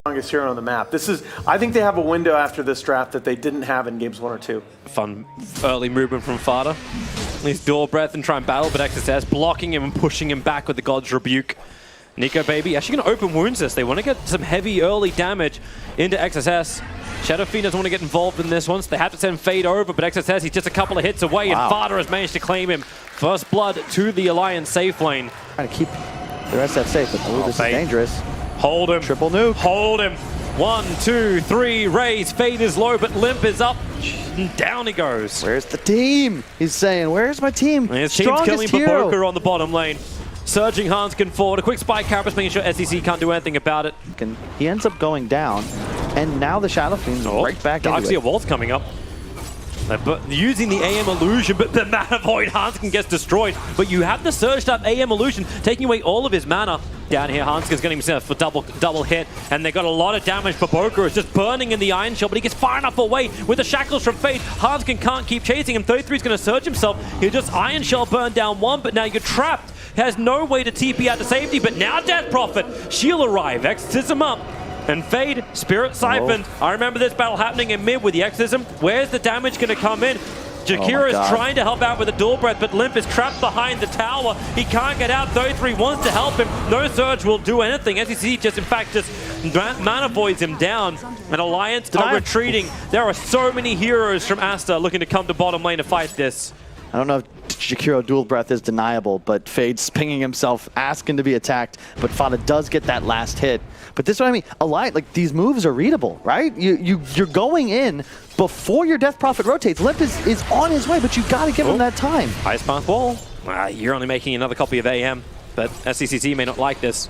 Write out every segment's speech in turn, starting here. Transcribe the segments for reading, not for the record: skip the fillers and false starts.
strongest hero on the map. I think they have a window after this draft that they didn't have in games 1 or 2. Fun early movement from Fada. He's dual breath and try and battle, but XSS blocking him and pushing him back with the God's Rebuke. Nico Baby actually going to open wounds this. They want to get some heavy early damage into XSS. Shadow Fiend doesn't want to get involved in this once. They have to send Fade over, but XSS, he's just a couple of hits away, and Fada has managed to claim him. First blood to the Alliance safe lane. Trying to keep the rest of that safe, but this is dangerous. Hold him. Triple nuke. Hold him. 1, 2, 3, raise. Fade is low, but Limp is up. Down he goes. Where's the team? He's saying, where's my team? And his team's killing Baboka on the bottom lane. Surging Hanskin forward. A quick spike Carapace making sure SEC can't do anything about it. He ends up going down, and now the Shadow Fiend's right back into it. Darkseer Walt's coming up. But using the AM illusion, but the Mana Void Hanskin gets destroyed. But you have the surged up AM illusion, taking away all of his mana. Down here, Hanskin's getting himself a double hit, and they got a lot of damage. Baboka is just burning in the Iron Shell, but he gets far enough away with the shackles from Fate. Hanskin can't keep chasing him. 33 is going to surge himself. He just Iron Shell burned down one, but now you're trapped. Has no way to TP out to safety, but now Death Prophet. She'll arrive, exorcism up. And Fade, Spirit Siphon. I remember this battle happening in mid with the Exorcism. Where's the damage going to come in? Jakira is trying to help out with a dual breath, but Limp is trapped behind the tower. He can't get out. 33 wants to help him. No Surge will do anything. SEC just, in fact, just mana voids him down. And Alliance are retreating. There are so many heroes from Aster looking to come to bottom lane to fight this. I don't know if Jakiro dual breath is deniable, but Fade's pinging himself, asking to be attacked, but Fada does get that last hit. But this is what I mean, Alliance, like these moves are readable, right? You're going in before your Death Prophet rotates. Limp is on his way, but you got to give him that time. Ice Path Wall. You're only making another copy of AM, but SCCC may not like this.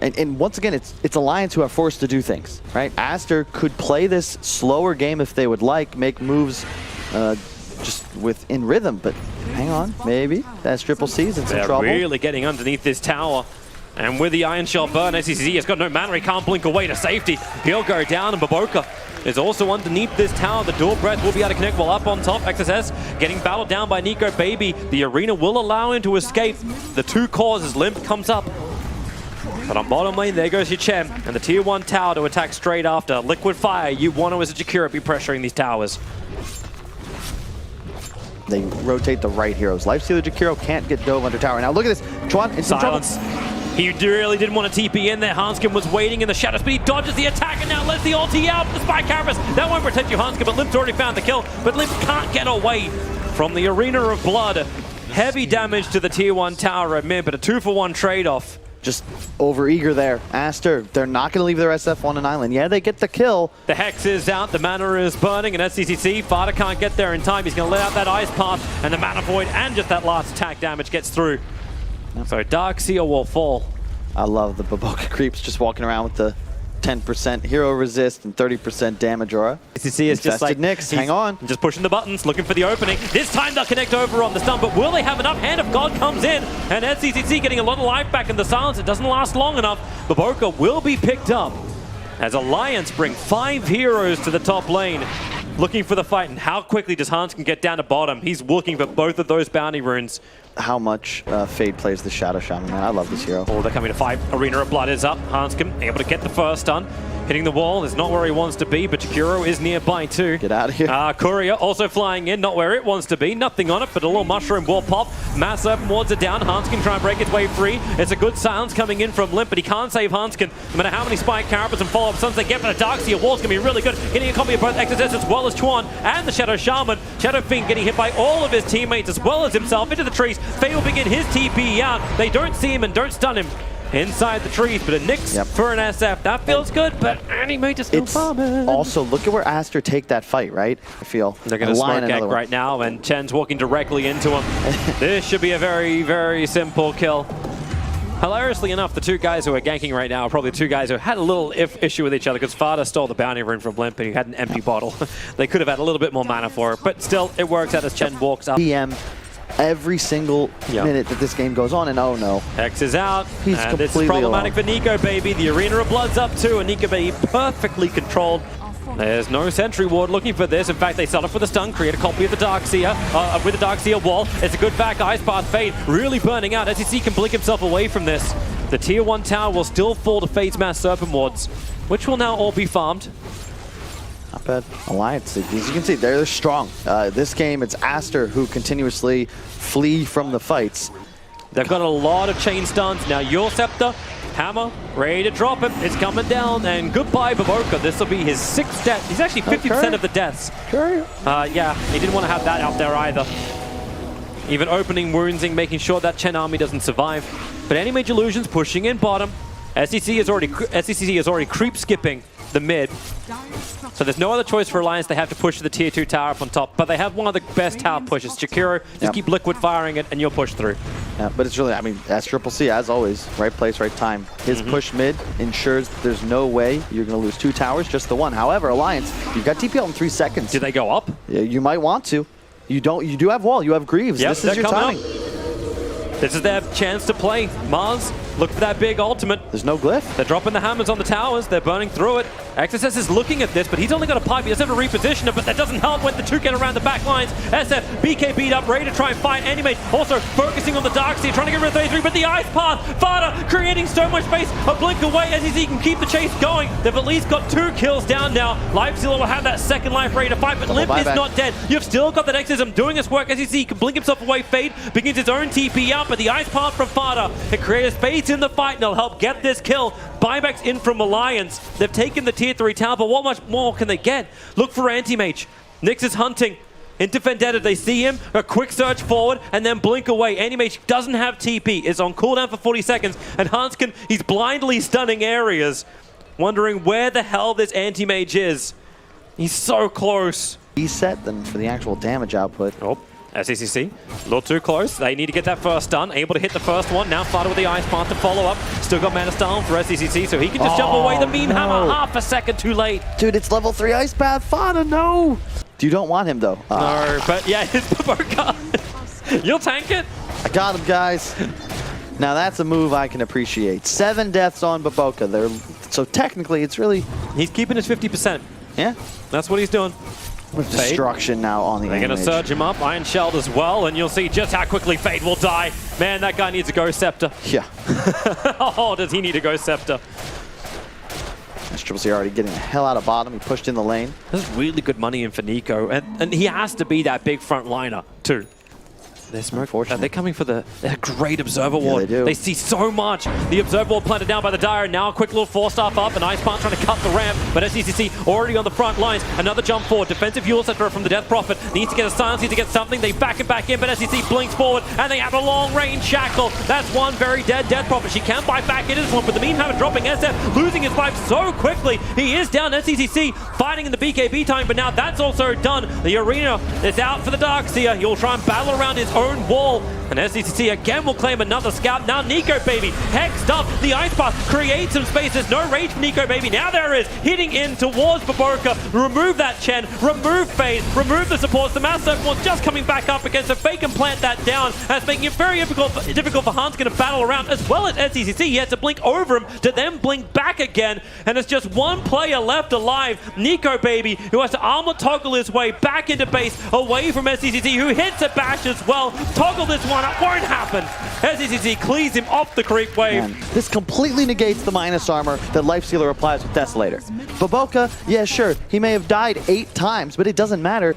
And once again, it's Alliance who are forced to do things, right? Aster could play this slower game if they would like, make moves just in rhythm, but hang on, maybe that's Triple C's in some trouble. They're really getting underneath this tower. And with the Iron Shell burn, SCCC has got no mana, he can't blink away to safety. He'll go down, and Baboka is also underneath this tower. The dual breath will be able to connect while up on top. XSS getting battled down by Nico Baby. The arena will allow him to escape. The two causes, Limp comes up. But on bottom lane, there goes Hichem, and the tier 1 tower to attack straight after. Liquid Fire, you want to, as a Jakira, be pressuring these towers. They rotate the right heroes. Lifestealer Jakiro can't get dove under tower. Now look at this. Chuan in some trouble. He really didn't want to TP in there. Hanskin was waiting in the shadows, but he dodges the attack and now lets the ulti out. The Spike Carapace. That won't protect you, Hanskin, but Limp's already found the kill. But Limp can't get away from the Arena of Blood. Heavy damage to the tier 1 tower at mid, but a 2-for-1 trade-off. Just over-eager there. Aster, they're not going to leave their SF on an island. Yeah, they get the kill. The Hex is out, the mana is burning, and SCCC, Fada can't get there in time. He's going to let out that Ice Path, and the Mana Void, and just that last attack damage gets through. So Darkseer will fall. I love the Baboka creeps just walking around with the 10% hero resist and 30% damage aura. SCCC is just like, Nyx, hang on. Just pushing the buttons, looking for the opening. This time they'll connect over on the stun, but will they have enough? Hand of God comes in, and SCCC getting a lot of life back in the silence. It doesn't last long enough. Baboka will be picked up as Alliance bring 5 heroes to the top lane, looking for the fight. And how quickly does Hanskin get down to bottom? He's looking for both of those bounty runes. How much Fade plays the Shadow Shaman, man. I love this hero. Oh, they're coming to fight. Arena of Blood is up. Hanskin able to get the first stun. Hitting the wall is not where he wants to be, but Jakiro is nearby too. Get out of here. Courier also flying in, not where it wants to be. Nothing on it, but a little mushroom will pop. Mass Open Wards are down. Hanskin trying to break its way free. It's a good silence coming in from Limp, but he can't save Hanskin. No matter how many Spike Carapace and follow-up stuns they get, but the Darkseer Wall's going to be really good. Getting a copy of both XSS as well as Chuan and the Shadow Shaman. Shadow Fiend getting hit by all of his teammates as well as himself into the trees. Faye will begin his TP out. They don't see him and don't stun him inside the trees, but a Nyx for an SF. That feels good, but Animate is still farming. Also, look at where Aster take that fight, right? I feel they're going to smoke egg right now, and Chen's walking directly into him. This should be a very, very simple kill. Hilariously enough, the two guys who are ganking right now are probably two guys who had a little issue with each other because Fada stole the bounty rune from Limp and he had an empty bottle. They could have had a little bit more mana for it, but still, it works out as Chen walks up. PM every single minute that this game goes on, and oh no. Hex is out, He's and this is problematic for Nico Baby. The Arena of Blood's up too, and Nico Baby perfectly controlled. There's no sentry ward looking for this. In fact, they start off with a stun, create a copy of the Darkseer, with the Darkseer wall. It's a good back Ice Path. Fade really burning out. SEC can blink himself away from this. The tier 1 tower will still fall to Fade's Mass Serpent wards. which will now all be farmed. Not bad. Alliance, as you can see, they're strong. This game, it's Aster who continuously flee from the fights. They've got a lot of chain stuns. Now your Scepter, Hammer, ready to drop him. It's coming down, and goodbye, Baboka. This will be his 6th death. He's actually 50% of the deaths. Yeah, he didn't want to have that out there either. Even opening woundsing, making sure that Chen army doesn't survive. But any major illusions pushing in bottom. SEC is already creep skipping the mid. So there's no other choice for Alliance. They have to push the tier 2 tower up on top. But they have one of the best tower pushes. Jakiro, just keep liquid firing it and you'll push through. Yeah, but it's really, I mean, that's CCC, as always. Right place, right time. His push mid ensures there's no way you're going to lose 2 towers, just the one. However, Alliance, you've got TPL in 3 seconds. Do they go up? Yeah, you might want to. You don't. You do have wall. You have Greaves. Yep, this is your timing. This is their chance to play. Mars, look for that big ultimate. There's no glyph. They're dropping the hammers on the towers. They're burning through it. XSS is looking at this, but he's only got a pipe. He doesn't have to reposition it, but that doesn't help when the 2 get around the back lines. SF, BK beat up, ready to try and fight Animate. Also focusing on the Darkseer, trying to get rid of 33, but the Ice Path. Fada creating so much space. A blink away as he can keep the chase going. They've at least got 2 kills down now. Lifestealer will have that second life ready to fight, but Limp is not dead. You've still got that Exorcism doing his work as you see. He can blink himself away. Fade begins his own TP out, but the Ice Path from Fada, it creates space in the fight and it'll help get this kill. Buybacks in from Alliance. They've taken the tier 3 tower, but what much more can they get? Look for Anti-Mage. Nyx is hunting into Vendetta. They see him, a quick surge forward, and then blink away. Anti-Mage doesn't have TP, is on cooldown for 40 seconds, and Hanskin, he's blindly stunning areas, wondering where the hell this Anti-Mage is. He's so close. Reset them for the actual damage output. Oh. SECC, a little too close. They need to get that first stun. Able to hit the first one. Now Fada with the Ice Path to follow up. Still got Mana Stone for SECC, so he can just jump away. The meme hammer, half a second too late. Dude, it's level 3 Ice Path. Fada, no! You don't want him, though. No, but yeah, it's Baboka. You'll tank it. I got him, guys. Now that's a move I can appreciate. 7 deaths on Baboka. So technically, it's really... He's keeping his 50%. Yeah. That's what he's doing. With destruction now on the They're going to surge him up, Iron Shelled as well, and you'll see just how quickly Fade will die. Man, that guy needs a Ghost Scepter. Yeah. Oh, does he need a Ghost Scepter? SCCC already getting the hell out of bottom. He pushed in the lane. There's really good money in for Nico, and he has to be that big front liner, too. They're they're coming for the great Observer Ward. Yeah, they see so much. The Observer Ward planted down by the Dire. Now a quick little 4-staff up. An Ice Path trying to cut the ramp. But SCCC already on the front lines. Another jump forward. Defensive Fuel Scepter from the Death Prophet. Needs to get a silence, needs to get something. They back it back in, but SCC blinks forward. And they have a long-range Shackle. That's one very dead Death Prophet. She can buy back into this one, but the meantime dropping SF, losing his life so quickly. He is down. SCCC fighting in the BKB time, but now that's also done. The arena is out for the Darkseer. He'll try and battle around his own wall. And SCCC again will claim another scout. Now Nico Baby hexed up. The Ice Path creates some space. There's no rage for Nico Baby. Now there is. Hitting in towards Baboka. Remove that Chen. Remove Fade. Remove the supports. The Mass Circle just coming back up again. So Fade can plant that down. That's making it very difficult for Hanskin to battle around, as well as SCCC. He has to blink over him to then blink back again. And there's just one player left alive. Nico Baby, who has to armor toggle his way back into base, away from SCCC, who hits a bash as well. Toggle this one. It won't happen. SCCC clears him off the creep wave. Man, this completely negates the minus armor that Lifestealer applies with Desolator. Baboka, yeah, sure, he may have died 8 times, but it doesn't matter.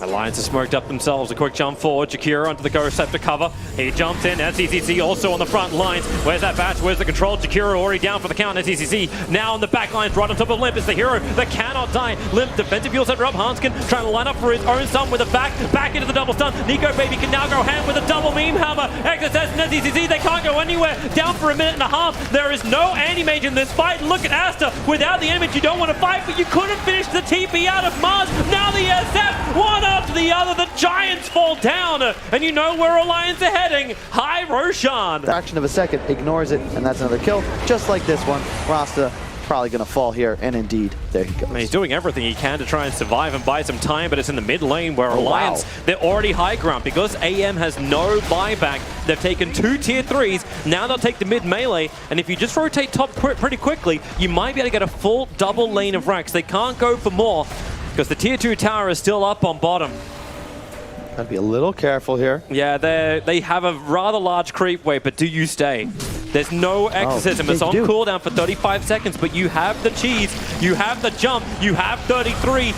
Alliance has smoked up themselves. A quick jump forward. Jakiro onto the Ghost Scepter cover. He jumps in. SCCC also on the front lines. Where's that batch? Where's the control? Jakiro already down for the count. SCCC now on the back lines, right on top of Limp. It's the hero that cannot die. Limp, defensive Fuel Scepter up. Hanskin trying to line up for his own stun with a back into the double stun. Nico Baby can now go hand with a double meme hammer. XSS and SCCC, they can't go anywhere. Down for a minute and a half. There is no anti-mage in this fight. Look at Aster. Without the image, you don't want to fight, but you couldn't finish the TP out of Mars. Now the SF, one after the other. The Giants fall down, and you know where Alliance are heading. Hi, Roshan. Fraction of a second, ignores it, and that's another kill. Just like this one, Rasta probably going to fall here, and indeed, there he goes. He's doing everything he can to try and survive and buy some time, but it's in the mid lane where Alliance, they're already high ground. Because AM has no buyback, they've taken 2 tier 3s, now they'll take the mid melee, and if you just rotate top pretty quickly, you might be able to get a full double lane of Rex. They can't go for more, because the tier 2 tower is still up on bottom. Gotta be a little careful here. Yeah, they have a rather large creep wave, but do you stay? There's no exorcism. It's on do. cooldown for 35 seconds, but you have the cheese, you have the jump, you have 33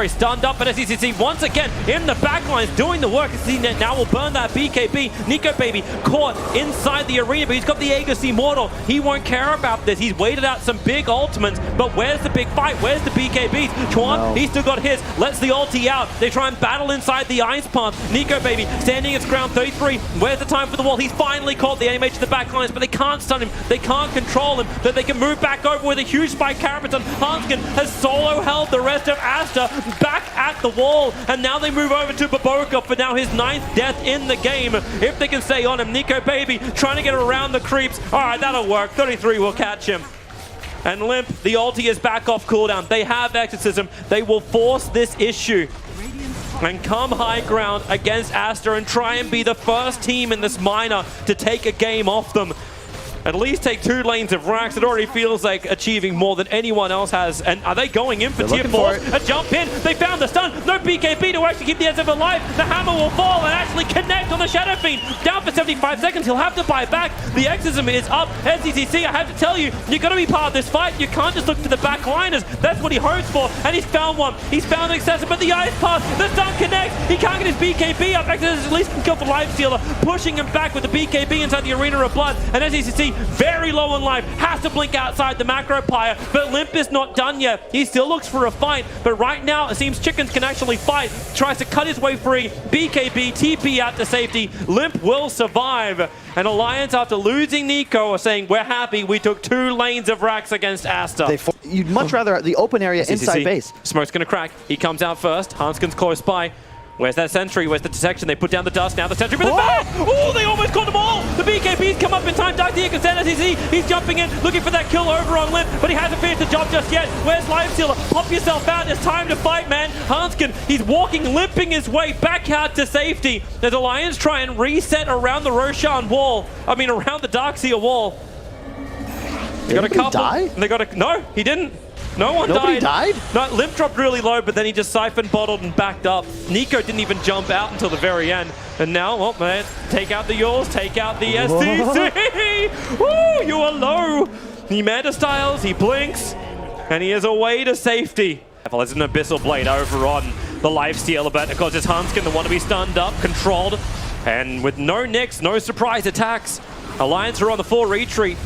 stunned up at SCCC once again in the backlines doing the work. CNet now will burn that BKB. Nico Baby caught inside the arena, but he's got the Aegis Immortal. He won't care about this. He's waited out some big ultimates, but where's the big fight? Where's the BKBs? Chuan, he's still got his, lets the ulti out. They try and battle inside the ice path. Nico Baby standing its ground, 33. Where's the time for the wall? He's finally caught the AMH to the backlines, but they can't stun him. They can't control him. That they can move back over with a huge spike Carapaton. Hanskin has solo held the rest of Aster back at the wall, and now they move over to Baboka for now his 9th death in the game. If they can stay on him, Nico Baby trying to get around the creeps. All right, that'll work. 33 will catch him. And Limp, the ulti is back off cooldown. They have Exorcism. They will force this issue and come high ground against Aster and try and be the first team in this minor to take a game off them. At least take 2 lanes of racks. It already feels like achieving more than anyone else has. And are they going in for tier 4? A jump in. They found the stun. No BKB to actually keep the SF alive. The hammer will fall and actually connect on the Shadow Fiend. Down for 75 seconds. He'll have to buy back. The Exorcism is up. SCCC, I have to tell you, you've got to be part of this fight. You can't just look to the back liners. That's what he hopes for. And he's found one. He's found an Excessive, but the ice pass. The stun connects. He can't get his BKB up. Exorcism at least can kill the Life Stealer, pushing him back with the BKB inside the Arena of Blood. And SCCC, very low on life, has to blink outside the macro pyre, but Limp is not done yet. He still looks for a fight, but right now it seems Chickens can actually fight. Tries to cut his way free. BKB, TP out to safety. Limp will survive. And Alliance, after losing Nico, are saying, we're happy we took 2 lanes of racks against Aster. You'd much rather the open area inside base. Smoke's gonna crack. He comes out first. Hanskin's close by. Where's that sentry? Where's the detection? They put down the dust. Now the sentry with the back! Oh, they almost caught them all! The BKB's come up in time. Dark Deer can stand as he's jumping in, looking for that kill over on Limp, but he hasn't finished the job just yet. Where's Life Stealer? Pop yourself out. It's time to fight, man. Hanskin, he's walking, limping his way back out to safety. As Alliance try and reset around the Roshan wall. I mean, around the Darkseer wall. They got a couple. Die? They got a... No, he didn't. No one died. No, Limp dropped really low, but then he just siphon bottled and backed up. Nico didn't even jump out until the very end. And now, oh man, take out the Yours, take out the STC. Woo, you are low. He meta styles, he blinks, and he is away to safety. There's an Abyssal Blade over on the Lifestealer, but of course it's Hanskin, the one to be stunned up, controlled, and with no nicks, no surprise attacks. Alliance are on the full retreat.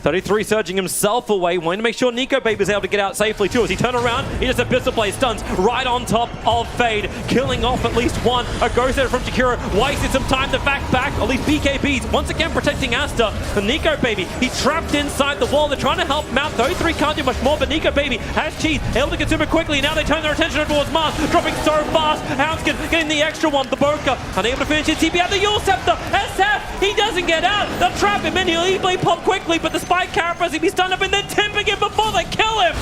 33 surging himself away, wanting to make sure Nico Baby is able to get out safely too. As he turns around, he just Abyssal Blade stuns right on top of Fade, killing off at least one. A ghost there from Jakiro, wasted some time to back, at least BKBs, once again protecting Aster. And Nico Baby, he's trapped inside the wall. They're trying to help him out. 33 can't do much more, but Nico Baby has cheese, able to consume it quickly. Now they turn their attention towards Mars, dropping so fast. Houndskin getting the extra one. The Boka, unable to finish his TP out. The Yule Scepter, SF, he doesn't get out. They'll trap him in, he'll easily pop quickly, but the Spike Carapace, he'll be stunned up and then tipping him before they kill him.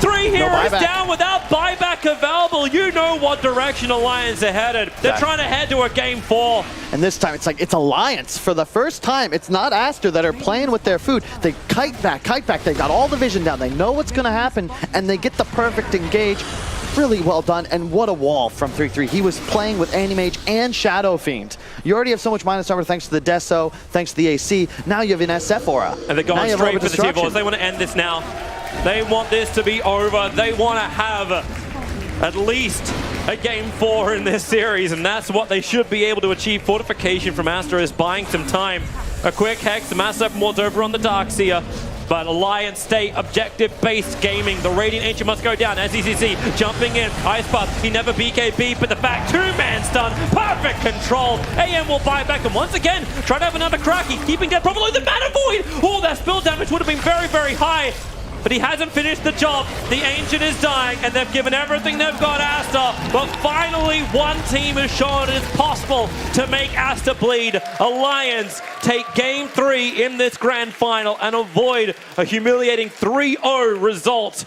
3 heroes down without buyback available. You know what direction Alliance are headed. They're trying to head to a game 4. And this time it's like, it's Alliance for the first time. It's not Aster that are playing with their food. They kite back. They got all the vision down. They know what's going to happen, and they get the perfect engage. Really well done, and what a wall from 3-3. He was playing with Animage and Shadow Fiend. You already have so much minus armor thanks to the Deso, thanks to the AC. Now you have an SF aura. And they're going straight for the T-Balls. They want to end this now. They want this to be over. They want to have at least a game 4 in this series, and that's what they should be able to achieve. Fortification from Aster is buying some time. A quick Hex, the Mass Open Ward's over on the Darkseer. But Alliance stay objective-based gaming. The Radiant Ancient must go down. SCCC jumping in. Ice Path, he never BKB, but the fact, 2-man stun. Perfect control. AM will buy back, and once again, try to have another cracky. Keeping dead probably the Mana Void. Oh, that spill damage would have been very, very high. But he hasn't finished the job. The Ancient is dying, and they've given everything they've got Aster. But finally, one team has shown it is possible to make Aster bleed. Alliance take game 3 in this grand final and avoid a humiliating 3-0 result